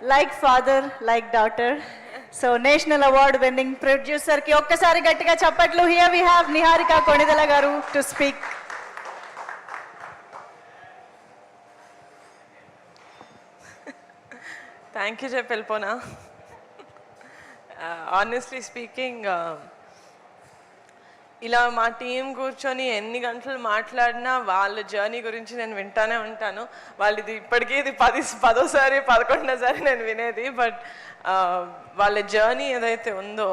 like father, like daughter. So national award winning producer ki okkasari gattiga chappatlu. Here we have Niharika Konidala garu to speak. Thank you, Pelpona. Honestly speaking, ఇలా మా team కూర్చొని ఎన్ని గంటలు మాట్లాడినా వాళ్ళ journey గురించి నేను వింటానే ఉంటాను. వాళ్ళది ఇప్పటికీ ఇది 10వ సారి 11వ సారి నేను వినేది. బట్ వాళ్ళ జర్నీ ఏదైతే ఉందో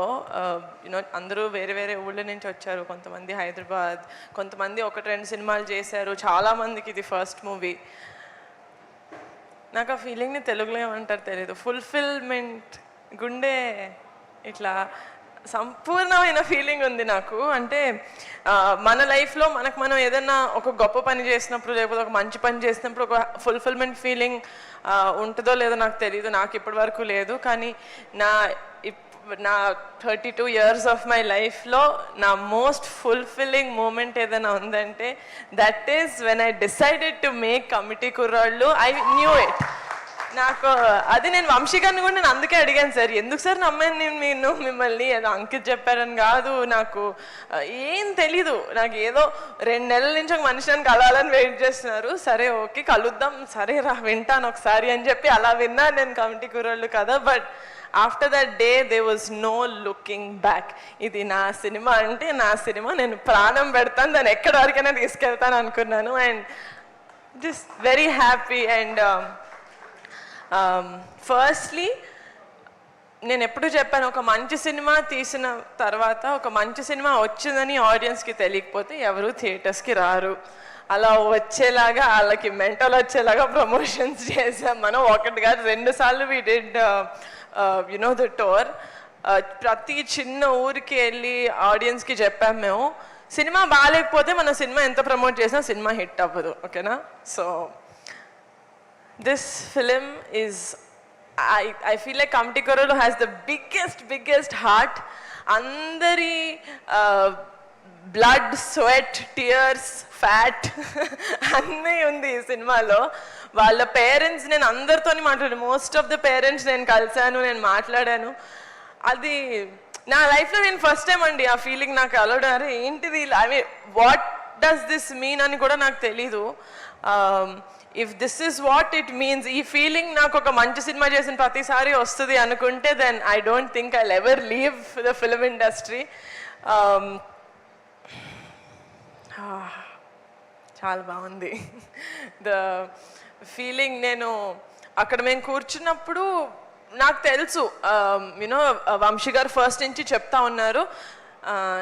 యూనో అందరూ వేరే వేరే ఊళ్ళ నుంచి వచ్చారు. కొంతమంది హైదరాబాద్, కొంతమంది 1-2 సినిమాలు చేశారు. చాలామందికి ఇది ఫస్ట్ మూవీ. నాకు ఆ ఫీలింగ్ని తెలుగులో ఏమంటారు తెలియదు. ఫుల్ఫిల్మెంట్, గుండె ఇట్లా సంపూర్ణమైన ఫీలింగ్ ఉంది నాకు. అంటే మన లైఫ్లో మనకు మనం ఏదైనా ఒక గొప్ప పని చేసినప్పుడు, లేకపోతే ఒక మంచి పని చేసినప్పుడు ఒక ఫుల్ఫిల్మెంట్ ఫీలింగ్ ఉంటుందో లేదో నాకు తెలియదు. నాకు ఇప్పటి వరకు లేదు. కానీ నా 32 years ఆఫ్ మై లైఫ్లో నా మోస్ట్ ఫుల్ఫిల్లింగ్ మూమెంట్ ఏదైనా ఉందంటే that is when I decided to make committee కుర్రాళ్ళు. I knew it. నాకు అది నేను వంశీ గారిని కూడా నేను అందుకే అడిగాను, సార్ ఎందుకు సార్ నమ్మాను నేను మిమ్మల్ని, ఏదో అంకిత్ చెప్పారని కాదు, నాకు ఏం తెలీదు. నాకు ఏదో 2 నెలల నుంచి ఒక మనిషిని కలవాలని వెయిట్ చేస్తున్నారు. సరే ఓకే కలుద్దాం, సరే రా వింటాను ఒకసారి అని చెప్పి అలా విన్నాను నేను కమిటీ కుర్రాళ్ళు కదా. But after that day they was no looking back. ఇది నా సినిమా అంటే నా సినిమా, నేను ప్రాణం పెడతాను, దాన్ని ఎక్కడి వరకైనా తీసుకెళ్తాను అనుకున్నాను. And just very happy. And firstly నేను ఎప్పుడు చెప్పాను, ఒక మంచి సినిమా తీసిన తర్వాత, ఒక మంచి సినిమా వచ్చిందని ఆడియన్స్కి తెలియకపోతే ఎవరు థియేటర్స్కి రారు. అలా వచ్చేలాగా వాళ్ళకి మెంటల్ వచ్చేలాగా ప్రమోషన్స్ చేసాం మనం. 1 కాదు 2 సార్లు we did you know the tour. ప్రతి చిన్న ఊరికి వెళ్ళి ఆడియన్స్కి చెప్పాం మేము, సినిమా బాగాలేకపోతే మన సినిమా ఎంత ప్రమోట్ చేసినా సినిమా హిట్ అవ్వదు. ఓకేనా? So this film is, I feel like Kamti Korolu has the biggest heart. Andari blood, sweat, tears, fat అన్నీ ఉంది ఈ సినిమాలో. వాళ్ళ పేరెంట్స్ నేను అందరితోని మాట్లాడాను. మోస్ట్ ఆఫ్ ద పేరెంట్స్ నేను కలిశాను, నేను మాట్లాడాను. అది నా లైఫ్లో నేను ఫస్ట్ టైం అండి ఆ ఫీలింగ్ నాకు అలవడం. అరే ఏంటిది, I mean what does this mean అని కూడా నాకు తెలీదు. If this is what it means, ఈ ఫీలింగ్ నాకు ఒక మంచి సినిమా చేసిన ప్రతిసారి వస్తుంది అనుకుంటే then I don't think I'll ever leave the film industry. చాలా బాగుంది ద ఫీలింగ్. నేను అక్కడ మేము కూర్చున్నప్పుడు నాకు తెలుసు, యూనో వంశీ గారు ఫస్ట్ నుంచి చెప్తా ఉన్నారు,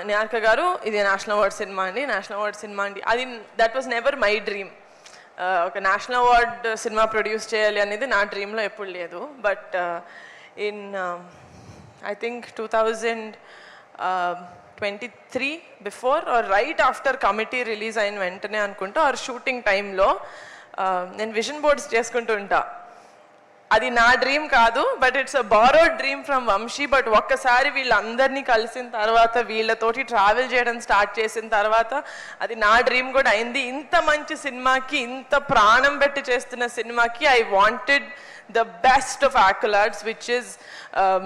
నిహారిక గారు ఇది నేషనల్ అవార్డ్ సినిమా అండి, నేషనల్ అవార్డ్ సినిమా అండి. అది that was never my dream. ఒక నేషనల్ అవార్డ్ సినిమా ప్రొడ్యూస్ చేయాలి అనేది నా డ్రీమ్లో ఎప్పుడు లేదు. But in I think 2023 before or right after Committee release అయిన వెంటనే అనుకుంటా, ఆర్ షూటింగ్ టైంలో నేను విజన్ బోర్డ్స్ చేసుకుంటూ ఉంటా. అది నా డ్రీమ్ కాదు, but it's a borrowed dream from Vamsi. బట్ ఒక్కసారి వీళ్ళందరినీ కలిసిన తర్వాత, వీళ్ళతోటి ట్రావెల్ చేయడం స్టార్ట్ చేసిన తర్వాత అది నా డ్రీమ్ కూడా అయింది. ఇంత మంచి సినిమాకి, ఇంత ప్రాణం పెట్టి చేస్తున్న సినిమాకి I wanted the best of accolades, which is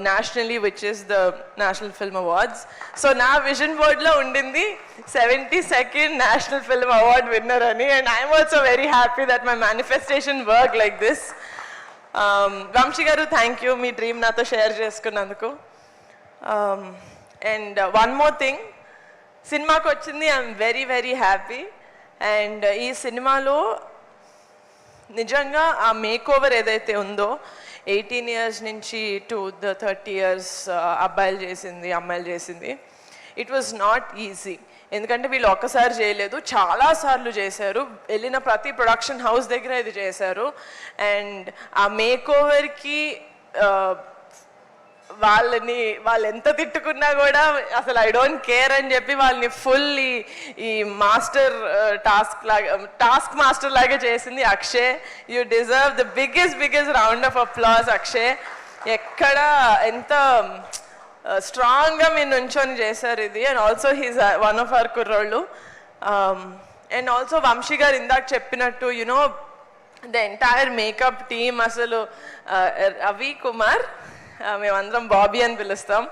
nationally, which is the National Film Awards. So నా విజన్ బోర్డ్లో ఉండింది 72nd National Film Award winner అని. And I'm also very happy that my manifestation worked like this. Vamsi గారు thank you, me dream నాతో share చేసుకున్నందుకు. And one more thing, సినిమాకి వచ్చింది I'm very happy. And ఈ సినిమాలో నిజంగా ఆ మేక్ ఓవర్ ఏదైతే ఉందో 18 years నుంచి టు ద 30 years అబ్బాయిలు చేసింది, అమ్మాయిలు చేసింది, ఇట్ వాజ్ నాట్ ఈజీ. ఎందుకంటే వీళ్ళు ఒక్కసారి చేయలేదు, చాలాసార్లు చేశారు. వెళ్ళిన ప్రతి ప్రొడక్షన్ హౌస్ దగ్గర ఇది చేశారు. అండ్ ఆ మేక్ ఓవర్కి వాళ్ళు ఎంత తిట్టుకున్నా కూడా అసలు ఐ డోంట్ కేర్ అని చెప్పి వాళ్ళని ఫుల్ ఈ మాస్టర్ టాస్క్ మాస్టర్ లాగా చేసింది Akshay. You deserve the biggest round of applause Akshay. ఎక్కడ ఎంత స్ట్రాంగ్గా మీరు నుంచొని చేశారు ఇది. And also he's one of our కుర్రోళ్ళు. అండ్ ఆల్సో వంశీ గారు ఇందాక చెప్పినట్టు, you know the entire makeup team, అసలు రవి కుమార్, మేమందరం బాబీ అని పిలుస్తాం.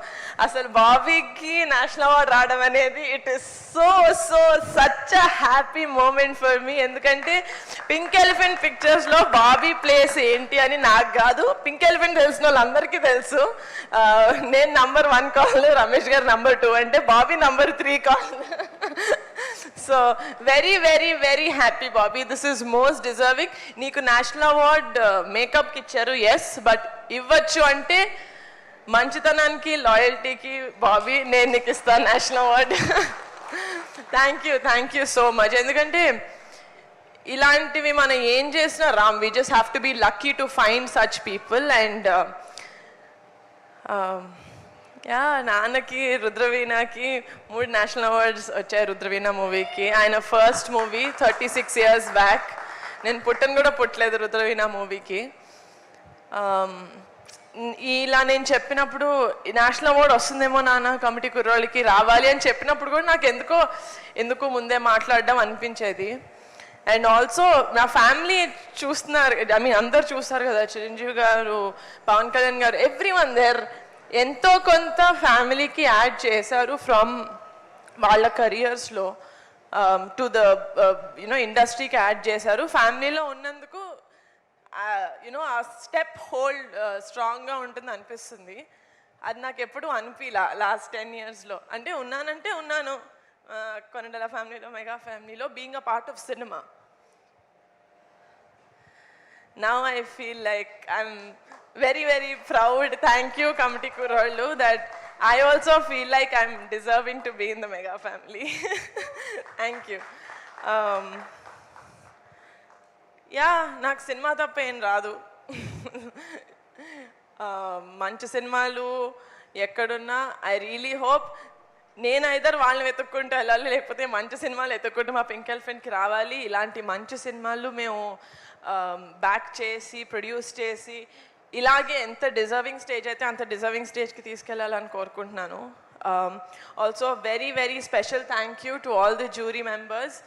అసలు బాబీకి నేషనల్ అవార్డ్ రావడం అనేది it is so so such a happy moment for me. ఎందుకంటే పింక్ ఎలిఫెంట్ పిక్చర్స్లో బాబీ ప్లేస్ ఏంటి అని నాకు కాదు, పింక్ ఎలిఫెంట్ తెలిసిన వాళ్ళందరికీ తెలుసు. నేను నంబర్ 1 కాల్, రమేష్ గారు నంబర్ 2 అంటే Bobby number 3 call. So very very very happy Bobby, this is most deserving. నీకు నేషనల్ అవార్డ్ మేకప్కి ఇచ్చారు, ఎస్, బట్ ఇవ్వచ్చు అంటే మంచితనానికి, లాయల్టీకి బాబీ నేను నీకు ఇస్తాను national award. Thank you so much. ఎందుకంటే ఇలాంటివి మనం ఏం చేసినా Ram, we just have to be lucky to find such people. And yeah, నాన్నకి రుద్రవీణకి 3 నేషనల్ అవార్డ్స్ వచ్చాయి రుద్రవీణ మూవీకి. ఆయన ఫస్ట్ మూవీ 36 years బ్యాక్. నేను కూడా పుట్టలేదు రుద్రవీణ మూవీకి. ఇలా నేను చెప్పినప్పుడు నేషనల్ అవార్డ్ వస్తుందేమో నాన్న కమిటీ కుర్రోళ్ళకి రావాలి అని చెప్పినప్పుడు కూడా నాకు ఎందుకు ముందే మాట్లాడడం అనిపించేది. అండ్ ఆల్సో నా ఫ్యామిలీ చూస్తున్నారు, ఐ మీన్ అందరు చూస్తారు కదా, చిరంజీవి గారు, పవన్ కళ్యాణ్ గారు, ఎవ్రీవన్ దేర్ ఎంతో కొంత ఫ్యామిలీకి యాడ్ చేశారు ఫ్రమ్ వాళ్ళ కెరియర్స్లో టు ద ఇండస్ట్రీకి యాడ్ చేశారు. ఫ్యామిలీలో ఉన్నందుకు ఆ స్టెప్ హోల్డ్ స్ట్రాంగ్గా ఉంటుంది అనిపిస్తుంది. అది నాకు ఎప్పుడు అనిపించలా లాస్ట్ 10 yearsలో. అంటే ఉన్నాను కొనిదెల ఫ్యామిలీలో, మెగా ఫ్యామిలీలో, being a part of cinema. Now I feel like I'm very very proud. Thank you Committee Kurollu, that I also feel like I'm deserving to be in the Mega family. Thank you. Yeah, నాకు cinema తప్ప ఏం రాదు. మంచి సినిమాలు ఎక్కడున్నా I really hope నేను either వాళ్ళని వెతుక్కుంటూ వెళ్ళాలి, లేకపోతే మంచి సినిమాలు వెతుక్కుంటూ మా పింక్ ఎలిఫెంట్కి రావాలి. ఇలాంటి మంచి సినిమాలు మేము బ్యాక్ చేసి ప్రొడ్యూస్ చేసి ఇలాగే ఎంత డిజర్వింగ్ స్టేజ్ అయితే అంత డిజర్వింగ్ స్టేజ్కి తీసుకెళ్ళాలని కోరుకుంటున్నాను. Also very very special thank you to all the jury members.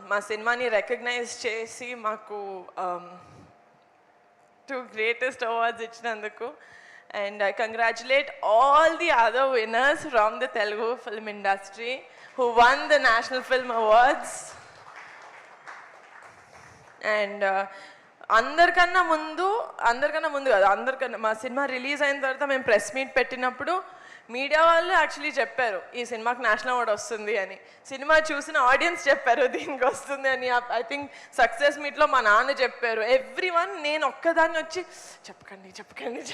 మా సినిమాని రికగ్నైజ్ చేసి మాకు 2 greatest awards ఇచ్చినందుకు. And I congratulate all the other winners from the Telugu film industry who won the National Film Awards. And అందరికన్నా ముందు కాదు, మా cinema release అయిన తర్వాత మేము ప్రెస్ మీట్ పెట్టినప్పుడు మీడియా వాళ్ళు యాక్చువల్లీ చెప్పారు ఈ సినిమాకి నేషనల్ అవార్డ్ వస్తుంది అని. సినిమా చూసిన ఆడియన్స్ చెప్పారు దీనికి వస్తుంది అని. ఐ థింక్ సక్సెస్ మీట్లో మా నాన్న చెప్పారు. ఎవ్రీవన్, నేను ఒక్కదాన్ని వచ్చి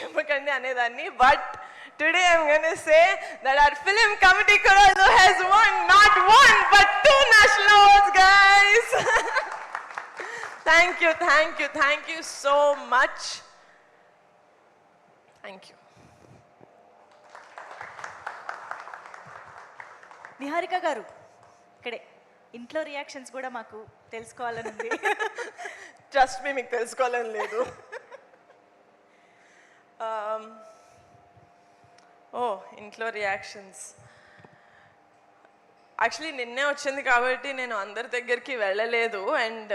చెప్పకండి అనేదాన్ని. But today I'm gonna say that our film committee Kurollu has won not 1 but 2 national awards, guys. Thank you so much. Thank you. Niharika గారు, ఇక్కడే ఇంట్లో రియాక్షన్స్ కూడా మాకు తెలుసుకోవాలని ఉంది. ట్రస్ట్ మీ, మీకు తెలుసుకోవాలని లేదు. ఇంట్లో రియాక్షన్స్ యాక్చువల్లీ నిన్నే వచ్చింది కాబట్టి నేను అందరి దగ్గరికి వెళ్ళలేదు. And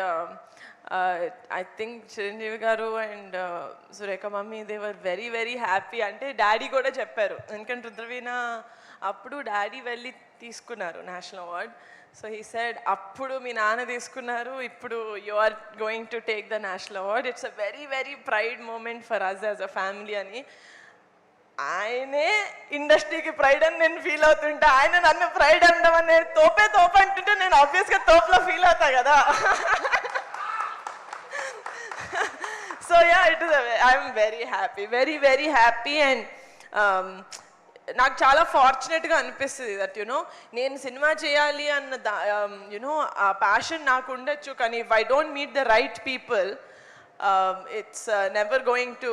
I think Chiranjeevi garu and Surekha mummy they were very very happy. అంటే డాడీ కూడా చెప్పారు, ఎందుకంటే రుద్రవీణ అప్పుడు డాడీ వెళ్ళి తీసుకున్నారు national award. So he said అప్పుడు మీ నాన్న తీసుకున్నారు, ఇప్పుడు you are going to take the national award. It's a very very pride moment for us as a family అని. ఆయనే ఇండస్ట్రీకి ప్రైడ్ అని నేను ఫీల్ అవుతుంటే, ఆయన నన్ను ప్రైడ్ అంటామని నేను తోపే అంటుంటే నేను ఆబ్వియస్గా తోపులో ఫీల్ అవుతా కదా. So yeah, I'm very very happy. And నాకు చాలా ఫార్చునేట్గా అనిపిస్తుంది దట్ నేను సినిమా చేయాలి అన్న ఆ ప్యాషన్ నాకు ఉండొచ్చు, కానీ if I don't meet the right people it's never going to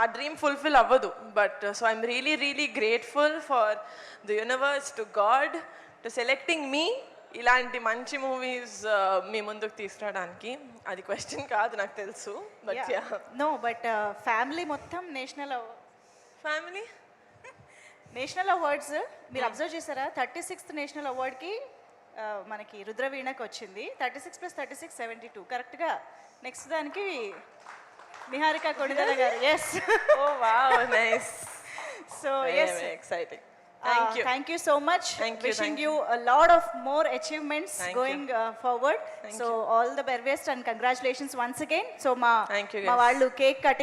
ఆ డ్రీమ్ ఫుల్ఫిల్ అవ్వదు. But so I'm really grateful for the universe, to God, to selecting me ఇలాంటి మంచి మూవీస్ మీ ముందుకు తీసుకురావడానికి. అది క్వశ్చన్ కాదు నాకు తెలుసు, బట్ బట్ ఫ్యామిలీ మొత్తం నేషనల్ అవార్డ్స్ మీరు అబ్జర్వ్ చేశారా? 36th నేషనల్ అవార్డ్కి మనకి రుద్రవీణకు వచ్చింది 36 + 36 72 కరెక్ట్గా నెక్స్ట్ దానికి Niharika Konidela garu yes oh wow nice so yes exciting thank you thank you so much Thank you, wishing thank you lot of more achievements Thank you. Going forward so all the very best and congratulations once again so మా Thank you, మా guys. వాళ్ళు cake cutting